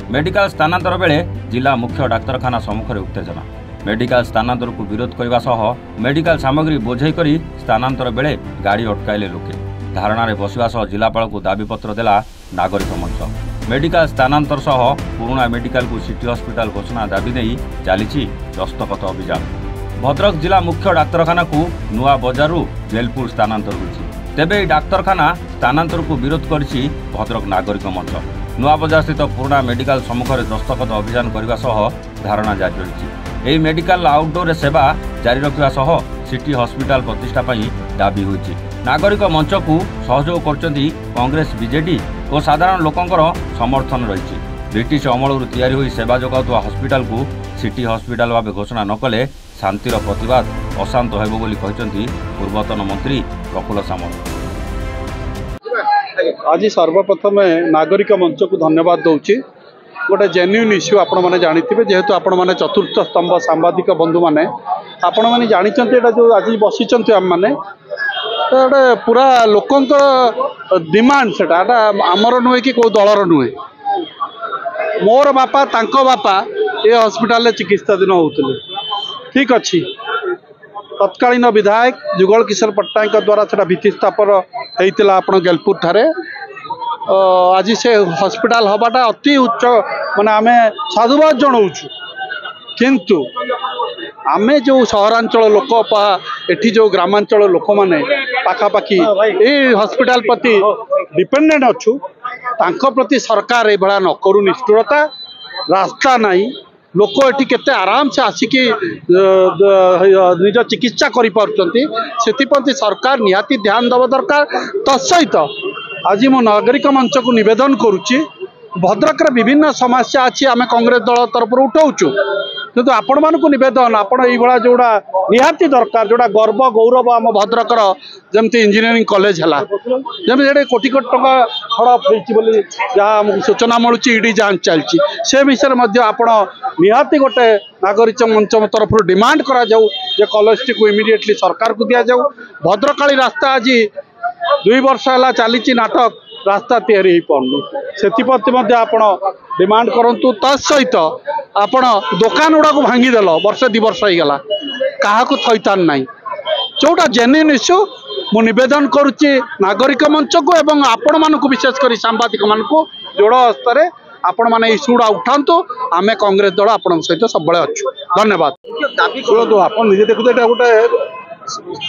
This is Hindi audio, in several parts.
मेडिकल स्थानांतर बेले जिला मुख्य डाक्तरखाना सम्मुखें उत्तेजना। मेडिकल स्थानांतर को विरोध करने सह मेडिकल सामग्री बोझे करी स्थानांतर बेले गाड़ी अटकाइले लोके। धारणार बसवा सह जिलापाल को दाबीपत्र देला नागरिक मंच। मेडिकल स्थानांतर सह पुराना मेडिकल को सिटी हॉस्पिटल घोषणा दाबी नहीं चली दस्तखत अभियान। भद्रक जिला मुख्य डाक्तरखाना को नुआ बजारू जेलपुर स्थानांतर होइछि। तेबे डाक्तरखाना स्थानांतर को विरोध करिछि भद्रक नागरिक मंच। नुआ बजार स्थित पुराना मेडिकल सम्मुखें दस्तखत अभियान करने सह धारणा जारी रही। यही मेडिकल आउटडोर सेवा जारी रखा सह सिटी हॉस्पिटल प्रतिष्ठा दाबी होइछि। नागरिक मंच को सहयोग करछन्ति कांग्रेस, बीजेडी और साधारण लोकंकर समर्थन रही। ब्रिटिश अमलू तैयारी होई सेवा जोगाउवा हॉस्पिटल को सिटी हॉस्पिटल भाव घोषणा न कले शांतिर प्रतिवाद अशांत हेबो बोली कहिसन्ति पूर्वतन मंत्री प्रफुल्ल सामंत। आज सर्वप्रथम नागरिक मंच को धन्यवाद दूची। गोटे जेन्युइन इश्यू आपण मैंने जानी जेहेतु आपण मैंने चतुर्थ स्तंभ सांबादिक बंधु मैंने आपण मैंने जानी जो आज बसी आम मैंने गोटे पूरा लोकंर डिमांड से आमर नुहे कि कौ दलर नुहे। मोर बापा तांको बापा ये हॉस्पिटल चिकित्साधीन होते। ठीक अच्छी तत्कालीन विधायक जुगल किशोर पट्टनायक द्वारा से भित्ति स्थापन होता आप गेलपुर ठारे। आज से हॉस्पिटल हवाटा अति उच्च माने आमे साधुवाद जनाऊँ। किंतु आमे जो सहरांचल लोक एठी जो ग्रामांचल लोक माने पाखापाखि ये हॉस्पिटल प्रति डिपेंडेंट अच्छु तांको प्रति सरकार ये भला न करू। निष्ठुरता रास्ता नहीं लोक एटी केते आराम से आसिकी निज चिकित्सा करि पारुचंती। सेतिपंती सरकार निहाती ध्यान देवा दरकार। तत्सहित आज मो नागरिक मंच को निवेदन करुच्ची भद्रक विभिन्न समस्या अच्छी आम कांग्रेस दल तरफ उठाऊचु किंतु आपण मान निवेदन आपण ये जोड़ा निहाती दरकार जोड़ा गर्व गौरव आम भद्रकर जमती इंजीनियरिंग कॉलेज है जमी कोटी कोटी टका हड़प होती जहाँ सूचना मिलूँ ईडी जांच चलती से विषय में निहाती गोटे नागरिक मंच तरफ डिमांड करा जाऊ जे कॉलेज टी को इमिडिएटली सरकार को दि जाऊ। भद्रकाली रास्ता आज 2 वर्ष है चली नाटक रास्ता तैयारी पार्नु से डिमांड करूँ। तत्सहित आपण दुकान गुड़ा को भांगीदेल वर्ष 2 वर्ष होगा क्या थैतान ना जोटा जेन्युइन इश्यू मु निवेदन करुच्ची नागरिक मंच को एवं आपण मानक विशेषकर सांबादिक मानक जोड़ हस्तर आपण मैंने इश्यूटा उठातु आम कांग्रेस दल आपण सहित सब अच्छु। धन्यवाद। शुणु आप निजे देखते गोटे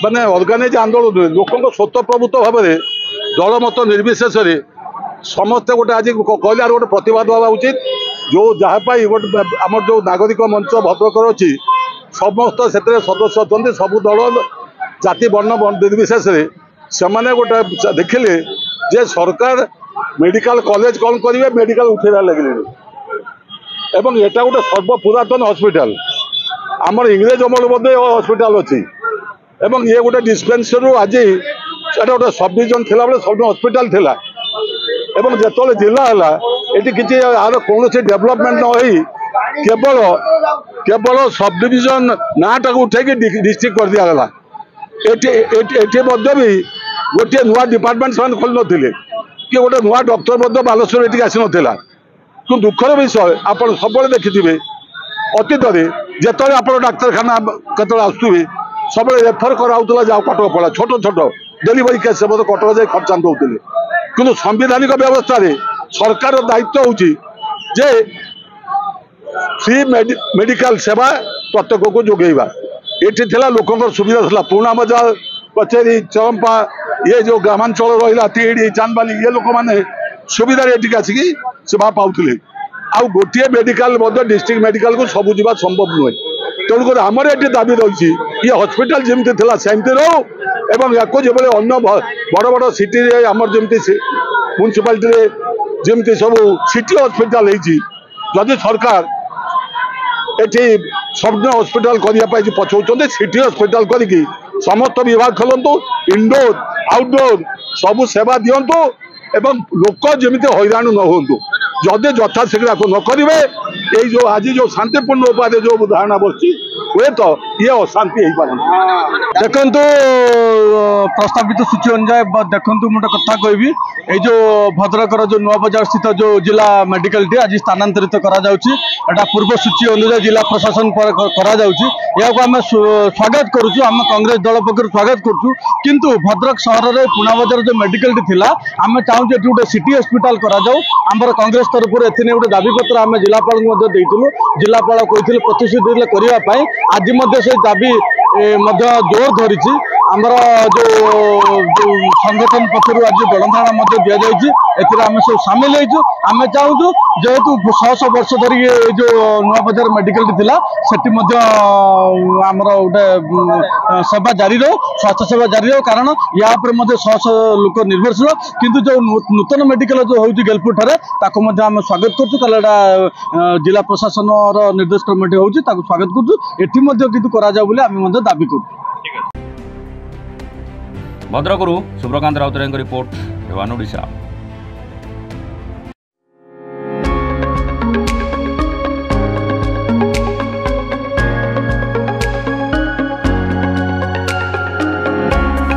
मानने अर्गानाइज आंदोलन लोक स्वतःप्रभुत्व भाव में दल मत निर्विशेष समस्ते गोटे आज कहले गोटे प्रतिवाद हवा उचित। जो जहाँपाई गोटे आम जो नागरिक मंच भद्रकर अच्छी समस्त से सदस्य अच्छा सबू दल जाति वर्ण निर्विशेष से गोटे देखिले जे सरकार मेडिकल कॉलेज कौन करेंगे मेडिकल उठेबार लगे एवं एटा गोटे सर्वपुरातन हॉस्पिटल आमर इंग्रेज अमल हॉस्पिटल अच्छी एवं ये गोटे डिस्पेंसरी आज गोटे सब डिविजन थी सब हॉस्पिटल थिला एवं जो जिला है ये किसी यार कौन डेवलपमेंट न केवल केवल सब डिविजन नाटा को उठे डिस्ट्रिक्ट कर दिगला। ये भी गोटे नुआ डिपार्टमेंट से खोल नी कि गोटे नुआ डॉक्टर बालेश्वर ये आसी नाला कि दुखर विषय आप सब देखिथे अतीत जिते आप डाक्तरखाना केत आसुवे सब रेफर कराला जाओ कटक पड़ा छोट छोट डेलीवरी केस कटक जाए खर्चांत होते कि संविधानिक व्यवस्था सरकार दायित्व होची जे फ्री मेडिकल सेवा प्रत्येक को जोगेवा। ये लोक सुविधा था पुराना बजार कचेरी चरंपा ये जो ग्रामांचल रहा तीड़ी चांदबाली ये लोक मैंने सुविधा ये आसिकी सेवा पाते आ गोटे मेडिकल डिस्ट्रिक्ट मेडिकल को सब जावा संभव नुहे। तेणुक आमर ये दाबी रही ये हॉस्पिटल जमी थी सेमती रो एवं या जो अन्न बड़ बड़ सिटी आमर जमी म्यूनिसिपालिटी जमी सब सिटी हॉस्पिटल होती सरकार ये सब हॉस्पिटल करने पछौं सिटी हॉस्पिटल करके समस्त विभाग खोलतु इंडोर आउटडोर सब सेवा दिंतु एवं लोक जमी हैरान न हूँ जदि यथाशीघ्र न करेंगे ये जो आज जो शांतिपूर्ण उपाय जो धारणा बस हुए तो ये अशांति हो पारे। देखु प्रस्तावित सूची अनुसार देखु मुझे कथा कहबी ये जो भद्रकर जो नुआ बजार स्थित जो जिला मेडिकल टी आज स्थानांतरित करा पूर्व सूची अनुसार जिला प्रशासन आम स्वागत करुचु आम कांग्रेस दल पक्ष स्वागत करुचु किंतु भद्रक सहर में पुणा बजार जो मेडिकल टी थिला आम चाहूँ ये गोटे सिटी हस्पिटाल आमर कांग्रेस तरफ एथि गोटे दाबीपत्र आम जिलापाल जिलापाल कहते प्रतिश्रुति करने आज से दाबी जोर धरी आमर जो संगठन पक्षर आज गणधारणा दि आम सब सामिल होमें चाहूँ जेहेतु 100 वर्ष धरी जो नुआ बजार मेडिकल थिला सेठी आमर गोटे सेवा जारी रहो स्वास्थ्य सेवा जारी रहो कारण या 100 लोक निर्भरशील किंतु जो नूतन मेडिकल जो हूँ गेलपुर ठारे आम स्वागत करूँ कारण जिला प्रशासन निर्देश क्रम हूँ स्वागत करूँ किंतु करा आम दाबी करूँ। भद्रकरू सुब्रकांत राउतराय रिपोर्ट एवान ओडिशा।